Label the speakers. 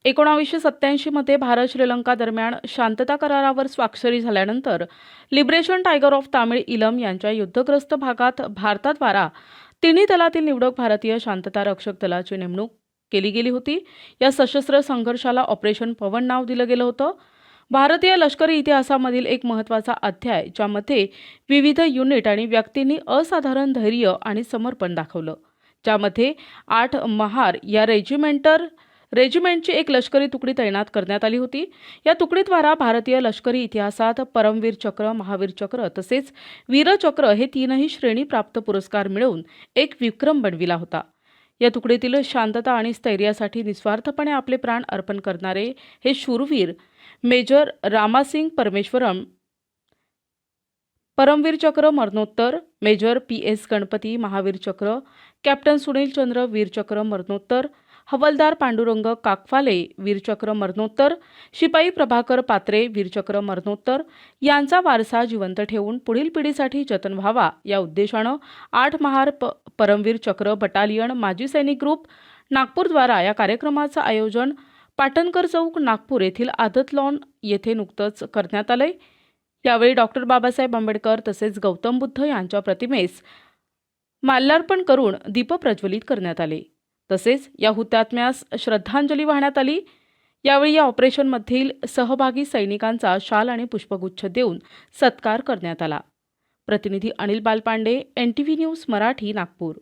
Speaker 1: 1987 मध्ये भारत श्रीलंका दरम्यान शांतता करारावर स्वाक्षरी झाल्यानंतर लिबरेशन टायगर ऑफ तामिळ इलम यांच्या युद्धग्रस्त भागात भारताद्वारा तिन्ही दलातील निवडक भारतीय शांतता रक्षक दलाची नेमणूक केली गेली होती। या सशस्त्र संघर्षाला ऑपरेशन पवन नाव दिलं गेलं होतं। भारतीय लष्करी इतिहासामधील एक महत्त्वाचा अध्याय, ज्यामध्ये विविध युनिट आणि व्यक्तींनी असाधारण धैर्य आणि समर्पण दाखवलं, ज्यामध्ये 8 महार या रेजिमेंटची एक लष्करी तुकडी तैनात करण्यात आली होती। या तुकडीद्वारा भारतीय लष्करी इतिहासात परमवीर चक्र, महावीर चक्र तसेच वीरचक्र हे तीनही श्रेणी प्राप्त पुरस्कार मिळवून एक विक्रम बनविला होता। या तुकडीतील शांतता आणि स्थैर्यासाठी निस्वार्थपणे आपले प्राण अर्पण करणारे हे शूरवीर मेजर रामासिंग परमेश्वरम परमवीर चक्र मरणोत्तर, मेजर PS गणपती महावीर चक्र, कॅप्टन सुनील चंद्र वीरचक्र मरणोत्तर, हवलदार पांडुरंग काकफाले वीरचक्र मरणोत्तर, शिपाई प्रभाकर पात्रे वीरचक्र मरणोत्तर यांचा वारसा जिवंत ठेवून पुढील पिढीसाठी जतन व्हावा या उद्देशानं 8 महार परमवीर चक्र बटालियन माजी सैनिक ग्रुप नागपूरद्वारा या कार्यक्रमाचं आयोजन पाटणकर चौक नागपूर येथील आदत लॉन येथे नुकतंच करण्यात आलंय। यावेळी डॉक्टर बाबासाहेब आंबेडकर तसेच गौतम बुद्ध यांच्या प्रतिमेस माल्यार्पण करून दीप प्रज्वलित करण्यात आले। तसेच या हुतात्म्यास श्रद्धांजली वाहण्यात आली। यावेळी या ऑपरेशनमधील सहभागी सैनिकांचा शाल आणि पुष्पगुच्छ देऊन सत्कार करण्यात आला। प्रतिनिधी अनिल बालपांडे, NTV न्यूज मराठी, नागपूर।